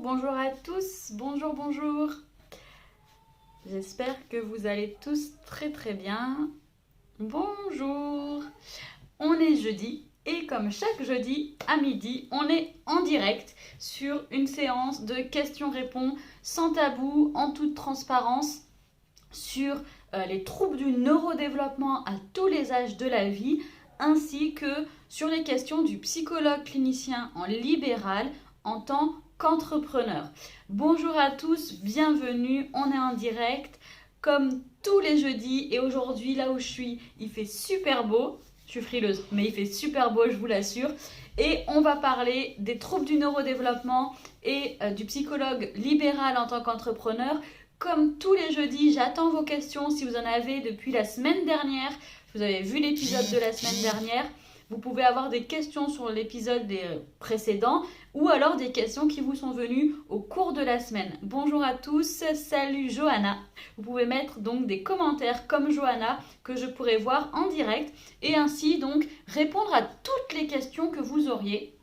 bonjour à tous, bonjour. J'espère que vous allez tous très bien. Bonjour. On est jeudi et comme chaque jeudi à midi, on est en direct sur une séance de questions-réponses sans tabou, en toute transparence, sur les troubles du neurodéveloppement à tous les âges de la vie, ainsi que sur les questions du psychologue clinicien en libéral en tant qu'entrepreneur. Bonjour à tous, bienvenue, on est en direct comme tous les jeudis et aujourd'hui là où je suis, il fait super beau. Je suis frileuse, mais il fait super beau, je vous l'assure. Et on va parler des troubles du neurodéveloppement et du psychologue libéral en tant qu'entrepreneur. Comme tous les jeudis, j'attends vos questions si vous en avez depuis la semaine dernière. Vous avez vu l'épisode de la semaine dernière. Vous pouvez avoir des questions sur l'épisode précédent ou alors des questions qui vous sont venues au cours de la semaine. Bonjour à tous, salut Johanna. Vous pouvez mettre donc des commentaires comme Johanna que je pourrai voir en direct et ainsi donc répondre à toutes les questions que vous auriez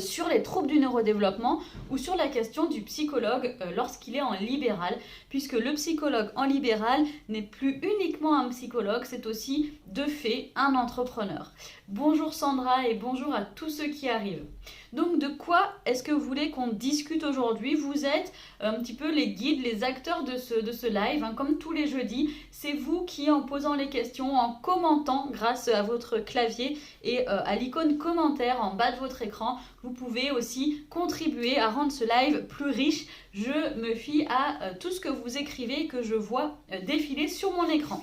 sur les troubles du neurodéveloppement ou sur la question du psychologue lorsqu'il est en libéral, puisque le psychologue en libéral n'est plus uniquement un psychologue, c'est aussi de fait un entrepreneur. Bonjour Sandra et bonjour à tous ceux qui arrivent. Donc de quoi est-ce que vous voulez qu'on discute aujourd'hui? Vous êtes un petit peu les guides, les acteurs de ce live, hein, comme tous les jeudis. C'est vous qui, en posant les questions, en commentant grâce à votre clavier et à l'icône commentaire en bas de votre écran, vous pouvez aussi contribuer à rendre ce live plus riche. Je me fie à tout ce que vous écrivez et que je vois défiler sur mon écran.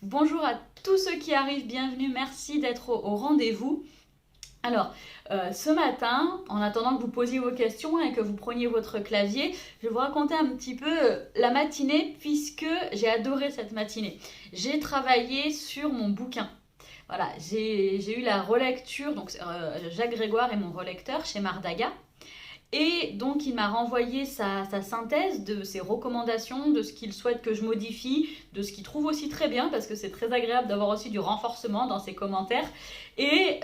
Bonjour à tous ceux qui arrivent, bienvenue, merci d'être au rendez-vous. Alors, ce matin, en attendant que vous posiez vos questions et que vous preniez votre clavier, je vais vous raconter un petit peu la matinée puisque j'ai adoré cette matinée. J'ai travaillé sur mon bouquin. Voilà, j'ai eu la relecture, donc Jacques Grégoire est mon relecteur chez Mardaga. Et donc il m'a renvoyé sa synthèse de ses recommandations, de ce qu'il souhaite que je modifie, de ce qu'il trouve aussi très bien, parce que c'est très agréable d'avoir aussi du renforcement dans ses commentaires. Et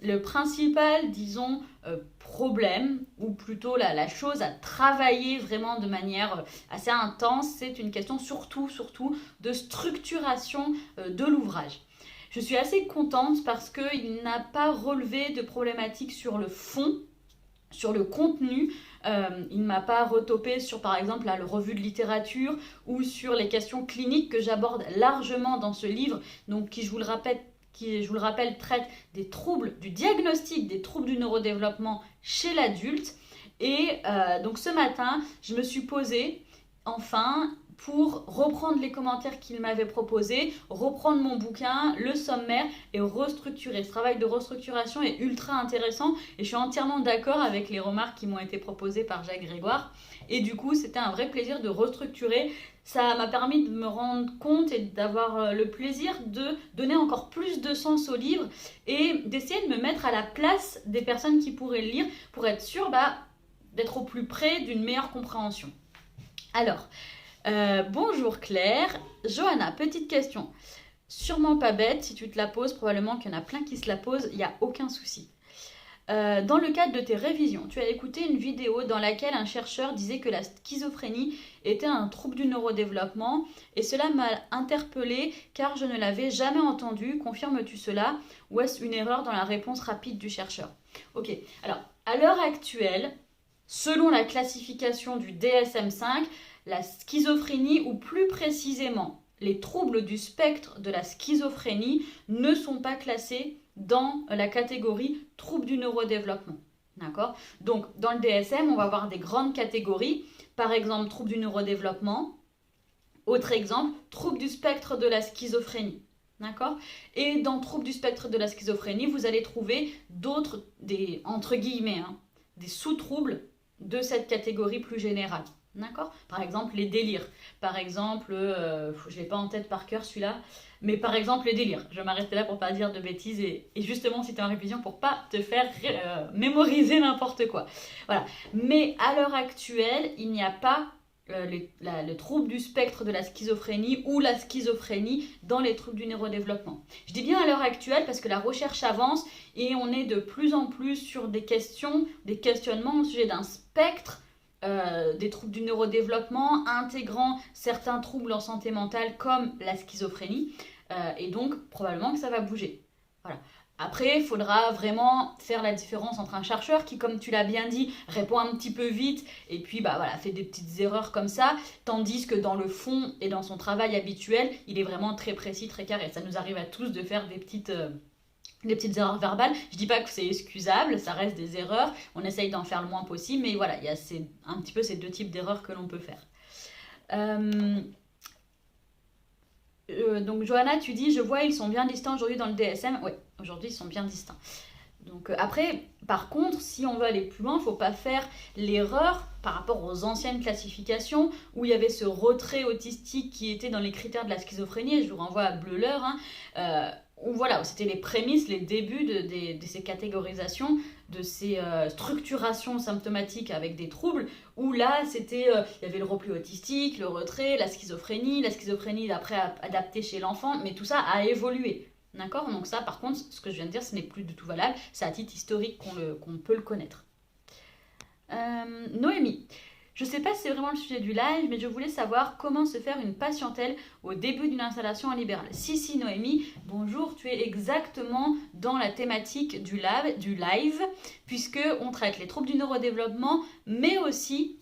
le principal, disons, problème, ou plutôt la chose à travailler vraiment de manière assez intense, c'est une question surtout de structuration de l'ouvrage. Je suis assez contente parce qu'il n'a pas relevé de problématiques sur le fond, sur le contenu. Il ne m'a pas retopé sur par exemple la revue de littérature ou sur les questions cliniques que j'aborde largement dans ce livre, donc qui je vous le rappelle traite des troubles, du diagnostic des troubles du neurodéveloppement chez l'adulte. Et donc ce matin, je me suis posée enfin pour reprendre les commentaires qu'il m'avait proposés, reprendre mon bouquin, le sommaire et restructurer. Ce travail de restructuration est ultra intéressant et je suis entièrement d'accord avec les remarques qui m'ont été proposées par Jacques Grégoire. Et du coup, c'était un vrai plaisir de restructurer. Ça m'a permis de me rendre compte et d'avoir le plaisir de donner encore plus de sens au livre et d'essayer de me mettre à la place des personnes qui pourraient le lire pour être sûre d'être au plus près d'une meilleure compréhension. Alors, bonjour Claire. Johanna, petite question. Sûrement pas bête, si tu te la poses, probablement qu'il y en a plein qui se la posent, il n'y a aucun souci. Dans le cadre de tes révisions, tu as écouté une vidéo dans laquelle un chercheur disait que la schizophrénie était un trouble du neurodéveloppement et cela m'a interpellée car je ne l'avais jamais entendu. Confirmes-tu cela ou est-ce une erreur dans la réponse rapide du chercheur? Ok, alors à l'heure actuelle, selon la classification du DSM-5, la schizophrénie, ou plus précisément les troubles du spectre de la schizophrénie, ne sont pas classés dans la catégorie troubles du neurodéveloppement. D'accord? Donc, dans le DSM, on va avoir des grandes catégories. Par exemple, troubles du neurodéveloppement. Autre exemple, troubles du spectre de la schizophrénie. D'accord? Et dans troubles du spectre de la schizophrénie, vous allez trouver d'autres, entre guillemets, des sous-troubles de cette catégorie plus générale. D'accord? Par exemple, les délires. Par exemple, je ne l'ai pas en tête par cœur celui-là, mais par exemple, les délires. Je vais m'arrêter là pour ne pas dire de bêtises et justement, si tu es en révision, pour ne pas te faire mémoriser n'importe quoi. Voilà. Mais à l'heure actuelle, il n'y a pas le trouble du spectre de la schizophrénie ou la schizophrénie dans les troubles du neurodéveloppement. Je dis bien à l'heure actuelle parce que la recherche avance et on est de plus en plus sur des questions, des questionnements au sujet d'un spectre des troubles du neurodéveloppement, intégrant certains troubles en santé mentale comme la schizophrénie. Et donc, probablement que ça va bouger. Voilà. Après, il faudra vraiment faire la différence entre un chercheur qui, comme tu l'as bien dit, répond un petit peu vite et puis voilà, fait des petites erreurs comme ça, tandis que dans le fond et dans son travail habituel, il est vraiment très précis, très carré. Ça nous arrive à tous de faire des petites erreurs verbales. Je dis pas que c'est excusable, ça reste des erreurs, on essaye d'en faire le moins possible, mais voilà, il y a un petit peu ces deux types d'erreurs que l'on peut faire. Donc Johanna, tu dis, je vois, ils sont bien distants aujourd'hui dans le DSM. Oui, aujourd'hui, ils sont bien distincts. Donc après, par contre, si on veut aller plus loin, il ne faut pas faire l'erreur par rapport aux anciennes classifications où il y avait ce retrait autistique qui était dans les critères de la schizophrénie. Je vous renvoie à Bleuler, où voilà, c'était les prémices, les débuts de ces catégorisations, de ces structurations symptomatiques avec des troubles, où là, il y avait le repli autistique, le retrait, la schizophrénie d'après adaptée chez l'enfant, mais tout ça a évolué. D'accord? Donc ça, par contre, ce que je viens de dire, ce n'est plus du tout valable. C'est à titre historique qu'on peut le connaître. Noémie, je ne sais pas si c'est vraiment le sujet du live, mais je voulais savoir comment se faire une patientèle au début d'une installation en libéral. Si, Noémie, bonjour, tu es exactement dans la thématique du live, puisqu'on traite les troubles du neurodéveloppement, mais aussi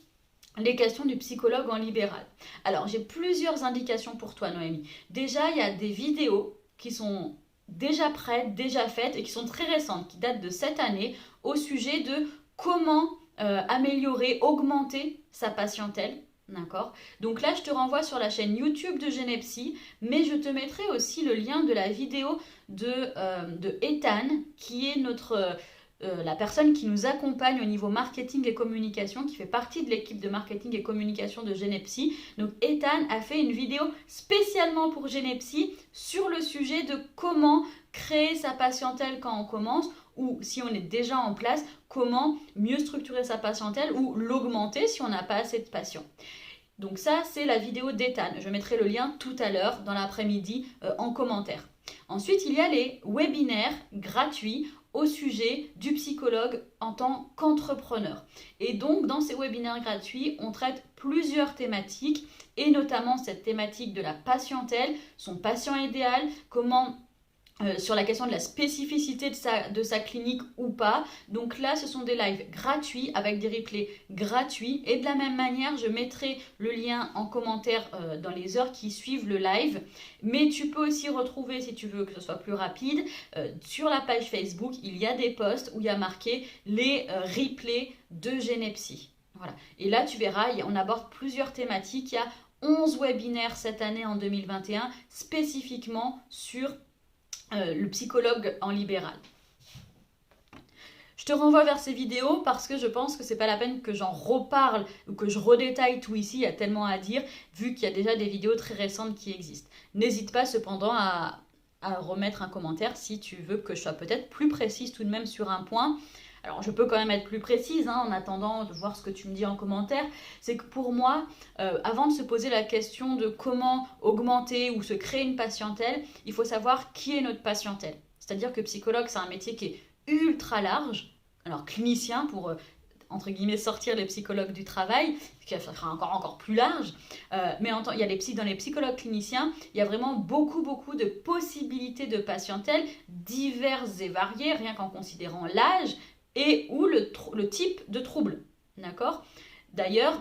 les questions du psychologue en libéral. Alors, j'ai plusieurs indications pour toi, Noémie. Déjà, il y a des vidéos qui sont déjà prêtes, déjà faites et qui sont très récentes, qui datent de cette année, au sujet de comment améliorer, augmenter sa patientèle. D'accord? Donc là, je te renvoie sur la chaîne YouTube de Genepsy, mais je te mettrai aussi le lien de la vidéo de Ethan, qui est la personne qui nous accompagne au niveau marketing et communication, qui fait partie de l'équipe de marketing et communication de Genepsy. Donc Ethan a fait une vidéo spécialement pour Genepsy sur le sujet de comment créer sa patientèle quand on commence, ou si on est déjà en place, comment mieux structurer sa patientèle ou l'augmenter si on n'a pas assez de patients. Donc ça, c'est la vidéo d'Ethan. Je mettrai le lien tout à l'heure dans l'après-midi en commentaire. Ensuite, il y a les webinaires gratuits au sujet du psychologue en tant qu'entrepreneur. Et donc, dans ces webinaires gratuits, on traite plusieurs thématiques, et notamment cette thématique de la patientèle, son patient idéal, comment sur la question de la spécificité de sa clinique ou pas. Donc là, ce sont des lives gratuits avec des replays gratuits. Et de la même manière, je mettrai le lien en commentaire dans les heures qui suivent le live. Mais tu peux aussi retrouver, si tu veux que ce soit plus rapide, sur la page Facebook, il y a des posts où il y a marqué les replays de Genepsy. Voilà. Et là, tu verras, on aborde plusieurs thématiques. Il y a 11 webinaires cette année en 2021 spécifiquement sur le psychologue en libéral. Je te renvoie vers ces vidéos parce que je pense que c'est pas la peine que j'en reparle ou que je redétaille tout ici, il y a tellement à dire vu qu'il y a déjà des vidéos très récentes qui existent. N'hésite pas cependant à remettre un commentaire si tu veux que je sois peut-être plus précise tout de même sur un point. Alors, je peux quand même être plus précise en attendant de voir ce que tu me dis en commentaire. C'est que pour moi, avant de se poser la question de comment augmenter ou se créer une patientèle, il faut savoir qui est notre patientèle. C'est-à-dire que psychologue, c'est un métier qui est ultra large. Alors, clinicien, pour entre guillemets sortir les psychologues du travail, ce qui sera encore plus large. Mais dans les psychologues cliniciens, il y a vraiment beaucoup de possibilités de patientèle diverses et variées, rien qu'en considérant l'âge, et ou le type de trouble, d'accord? D'ailleurs,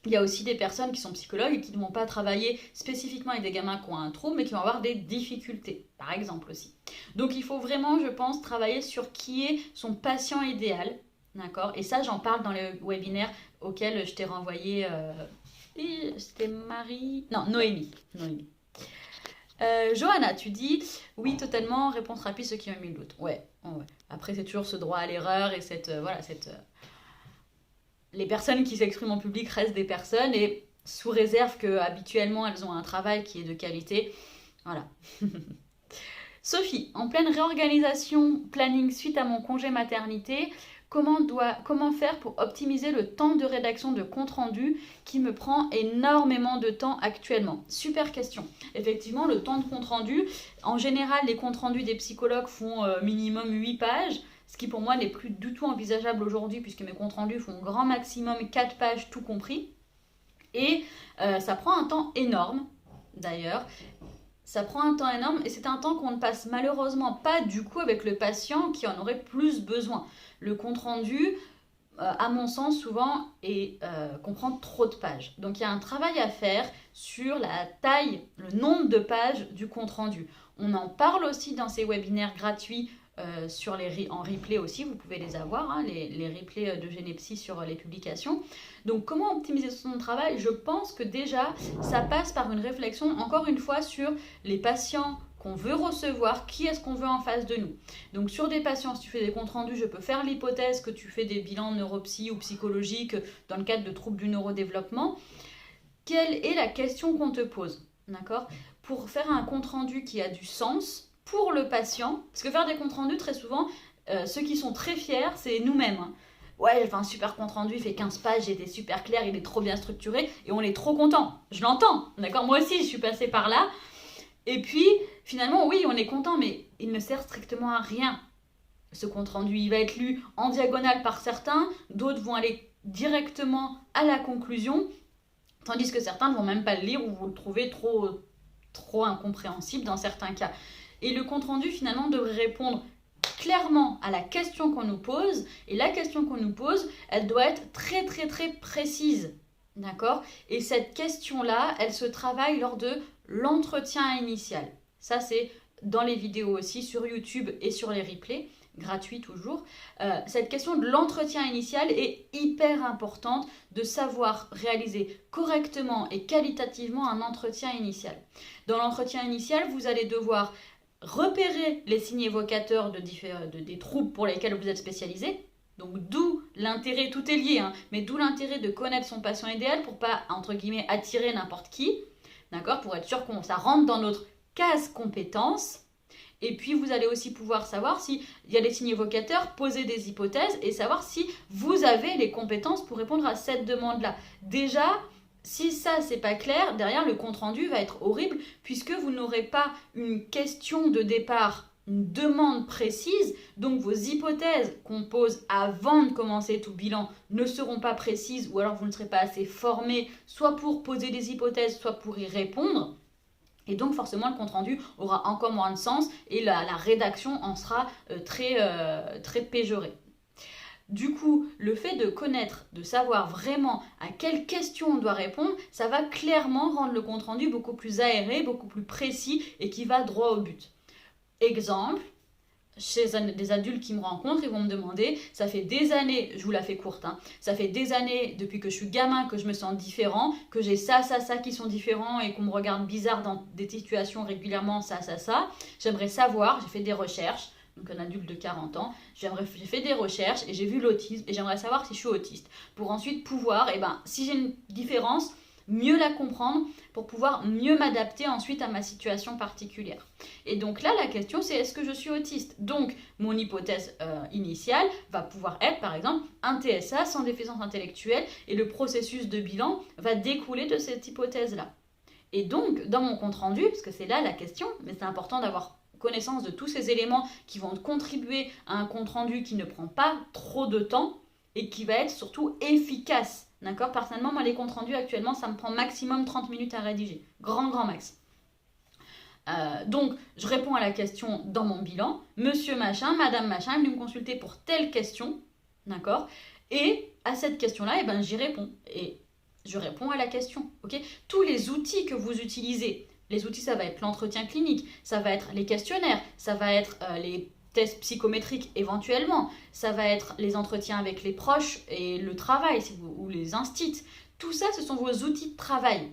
il y a aussi des personnes qui sont psychologues et qui ne vont pas travailler spécifiquement avec des gamins qui ont un trouble, mais qui vont avoir des difficultés, par exemple aussi. Donc il faut vraiment, je pense, travailler sur qui est son patient idéal, d'accord? Et ça, j'en parle dans le webinaire auquel je t'ai renvoyé, c'était Noémie. Johanna, tu dis oui, totalement, réponse rapide, ceux qui ont mis le doute. Ouais. Après, c'est toujours ce droit à l'erreur et les personnes qui s'expriment en public restent des personnes et sous réserve que habituellement elles ont un travail qui est de qualité. Voilà. Sophie, en pleine réorganisation planning suite à mon congé maternité, comment faire pour optimiser le temps de rédaction de compte-rendu qui me prend énormément de temps actuellement? Super question. Effectivement, le temps de compte-rendu, en général, les comptes-rendus des psychologues font minimum 8 pages. ce qui pour moi n'est plus du tout envisageable aujourd'hui puisque mes comptes rendus font grand maximum 4 pages tout compris. Et ça prend un temps énorme d'ailleurs. Ça prend un temps énorme et c'est un temps qu'on ne passe malheureusement pas du coup avec le patient qui en aurait plus besoin. Le compte rendu, à mon sens, souvent comprend trop de pages. Donc il y a un travail à faire sur la taille, le nombre de pages du compte rendu. On en parle aussi dans ces webinaires gratuits en replay aussi, vous pouvez les avoir, hein, les replays de Genepsy sur les publications. Donc comment optimiser son travail? Je pense que déjà ça passe par une réflexion encore une fois sur les patients qu'on veut recevoir, qui est-ce qu'on veut en face de nous. Donc sur des patients, si tu fais des comptes rendus, je peux faire l'hypothèse que tu fais des bilans neuropsy ou psychologiques dans le cadre de troubles du neurodéveloppement. Quelle est la question qu'on te pose? D'accord? Pour faire un compte rendu qui a du sens pour le patient, parce que faire des comptes rendus, très souvent, ceux qui sont très fiers, c'est nous-mêmes. Hein. Ouais, j'ai fait un super compte rendu, il fait 15 pages, il était super clair, il est trop bien structuré, et on est trop content. Je l'entends, d'accord? Moi aussi, je suis passée par là. Et puis, finalement, oui, on est content, mais il ne sert strictement à rien. Ce compte rendu, il va être lu en diagonale par certains, d'autres vont aller directement à la conclusion, tandis que certains ne vont même pas le lire ou vous le trouvez trop incompréhensible dans certains cas. Et le compte rendu, finalement, devrait répondre clairement à la question qu'on nous pose. Et la question qu'on nous pose, elle doit être très précise. D'accord? Et cette question-là, elle se travaille lors de l'entretien initial. Ça, c'est dans les vidéos aussi, sur YouTube et sur les replays, gratuits toujours. Cette question de l'entretien initial est hyper importante, de savoir réaliser correctement et qualitativement un entretien initial. Dans l'entretien initial, vous allez devoir repérer les signes évocateurs des troubles pour lesquels vous êtes spécialisé. Donc d'où l'intérêt, tout est lié, hein, mais d'où l'intérêt de connaître son patient idéal pour pas, entre guillemets, attirer n'importe qui, d'accord, pour être sûr que ça rentre dans notre case compétences. Et puis vous allez aussi pouvoir savoir s'il y a des signes évocateurs, poser des hypothèses et savoir si vous avez les compétences pour répondre à cette demande-là. Déjà, si ça, c'est pas clair, derrière, le compte-rendu va être horrible puisque vous n'aurez pas une question de départ, une demande précise. Donc, vos hypothèses qu'on pose avant de commencer tout bilan ne seront pas précises ou alors vous ne serez pas assez formé, soit pour poser des hypothèses, soit pour y répondre. Et donc, forcément, le compte-rendu aura encore moins de sens et la rédaction en sera très péjorée. Du coup, le fait de connaître, de savoir vraiment à quelle question on doit répondre, ça va clairement rendre le compte-rendu beaucoup plus aéré, beaucoup plus précis et qui va droit au but. Exemple, chez des adultes qui me rencontrent, ils vont me demander, ça fait des années, je vous la fais courte, hein, ça fait des années depuis que je suis gamin que je me sens différent, que j'ai ça qui sont différents et qu'on me regarde bizarre dans des situations régulièrement, ça. J'aimerais savoir, j'ai fait des recherches, donc un adulte de 40 ans, j'ai fait des recherches et j'ai vu l'autisme et j'aimerais savoir si je suis autiste pour ensuite pouvoir, si j'ai une différence, mieux la comprendre pour pouvoir mieux m'adapter ensuite à ma situation particulière. Et donc là, la question c'est est-ce que je suis autiste? Donc mon hypothèse initiale va pouvoir être par exemple un TSA sans déficience intellectuelle et le processus de bilan va découler de cette hypothèse-là. Et donc dans mon compte rendu, parce que c'est là la question, mais c'est important d'avoir connaissance de tous ces éléments qui vont contribuer à un compte rendu qui ne prend pas trop de temps et qui va être surtout efficace. D'accord? Personnellement, moi, les comptes rendus actuellement, ça me prend maximum 30 minutes à rédiger. Grand max. Donc, je réponds à la question dans mon bilan. Monsieur machin, madame machin, est venu me consulter pour telle question. D'accord? Et à cette question-là, j'y réponds. Et je réponds à la question. Ok? Tous les outils que vous utilisez, les outils, ça va être l'entretien clinique, ça va être les questionnaires, ça va être les tests psychométriques éventuellement, ça va être les entretiens avec les proches et le travail ou les instits. Tout ça, ce sont vos outils de travail.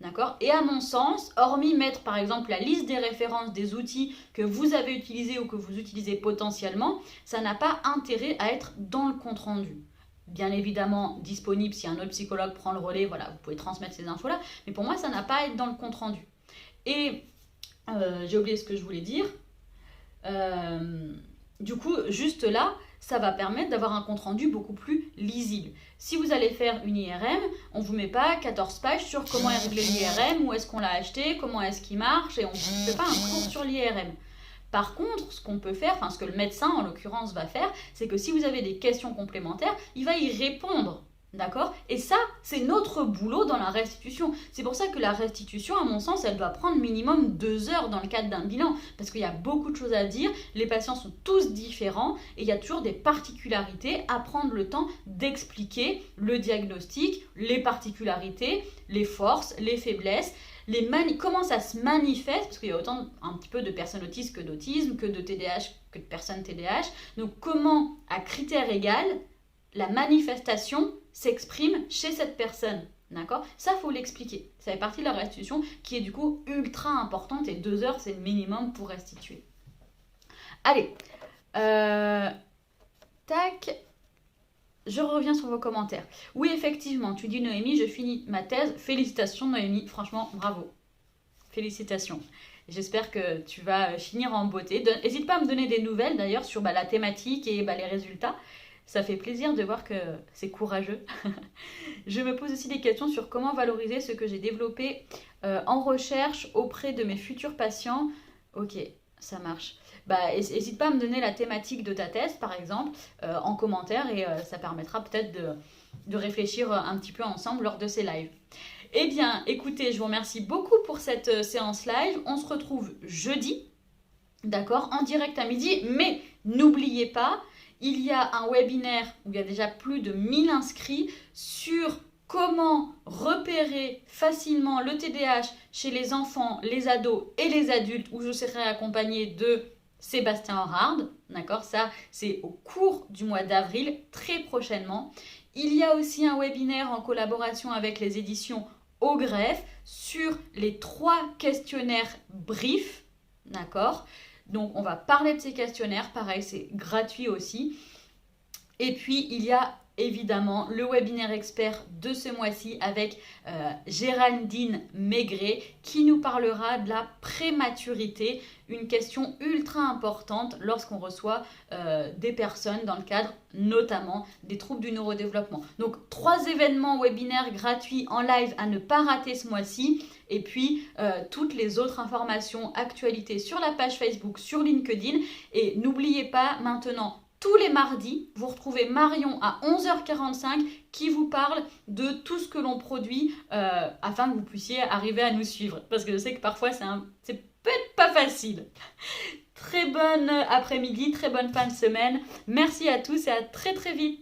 D'accord? Et à mon sens, hormis mettre par exemple la liste des références des outils que vous avez utilisés ou que vous utilisez potentiellement, ça n'a pas intérêt à être dans le compte-rendu. Bien évidemment disponible si un autre psychologue prend le relais, voilà, vous pouvez transmettre ces infos-là, mais pour moi, ça n'a pas à être dans le compte-rendu. Et j'ai oublié ce que je voulais dire. Du coup, juste là, ça va permettre d'avoir un compte-rendu beaucoup plus lisible. Si vous allez faire une IRM, on ne vous met pas 14 pages sur comment est réglé l'IRM, où est-ce qu'on l'a acheté, comment est-ce qu'il marche, et on ne fait pas un cours sur l'IRM. Par contre, ce qu'on peut faire, enfin ce que le médecin en l'occurrence va faire, c'est que si vous avez des questions complémentaires, il va y répondre. D'accord? Et ça, c'est notre boulot dans la restitution. C'est pour ça que la restitution, à mon sens, elle doit prendre minimum 2 heures dans le cadre d'un bilan. Parce qu'il y a beaucoup de choses à dire, les patients sont tous différents et il y a toujours des particularités à prendre le temps d'expliquer le diagnostic, les particularités, les forces, les faiblesses, comment ça se manifeste, parce qu'il y a autant un petit peu de personnes autistes que d'autisme, que de TDAH, que de personnes TDAH. Donc comment, à critères égal, la manifestation s'exprime chez cette personne. D'accord? Ça, il faut l'expliquer. Ça fait partie de la restitution qui est du coup ultra importante et 2 heures, c'est le minimum pour restituer. Allez. Tac. Je reviens sur vos commentaires. Oui, effectivement, tu dis Noémie, je finis ma thèse. Félicitations Noémie, franchement, bravo. Félicitations. J'espère que tu vas finir en beauté. N'hésite pas à me donner des nouvelles d'ailleurs sur la thématique et les résultats. Ça fait plaisir de voir que c'est courageux. Je me pose aussi des questions sur comment valoriser ce que j'ai développé en recherche auprès de mes futurs patients. Ok, ça marche. N'hésite pas à me donner la thématique de ta thèse, par exemple, en commentaire et ça permettra peut-être de réfléchir un petit peu ensemble lors de ces lives. Eh bien, écoutez, je vous remercie beaucoup pour cette séance live. On se retrouve jeudi, d'accord, en direct à midi. Mais n'oubliez pas, il y a un webinaire où il y a déjà plus de 1000 inscrits sur comment repérer facilement le TDAH chez les enfants, les ados et les adultes, où je serai accompagnée de Sébastien Horard. D'accord, ça c'est au cours du mois d'avril, très prochainement. Il y a aussi un webinaire en collaboration avec les éditions Au Greffe sur les 3 questionnaires briefs. D'accord ? Donc, on va parler de ces questionnaires. Pareil, c'est gratuit aussi. Et puis, il y a évidemment le webinaire expert de ce mois-ci avec Géraldine Maigret qui nous parlera de la prématurité, une question ultra importante lorsqu'on reçoit des personnes dans le cadre notamment des troubles du neurodéveloppement. Donc 3 événements webinaires gratuits en live à ne pas rater ce mois-ci et puis toutes les autres informations, actualités sur la page Facebook, sur LinkedIn et n'oubliez pas maintenant tous les mardis, vous retrouvez Marion à 11h45 qui vous parle de tout ce que l'on produit afin que vous puissiez arriver à nous suivre. Parce que je sais que parfois, c'est peut-être pas facile. Très bonne après-midi, très bonne fin de semaine. Merci à tous et à très très vite.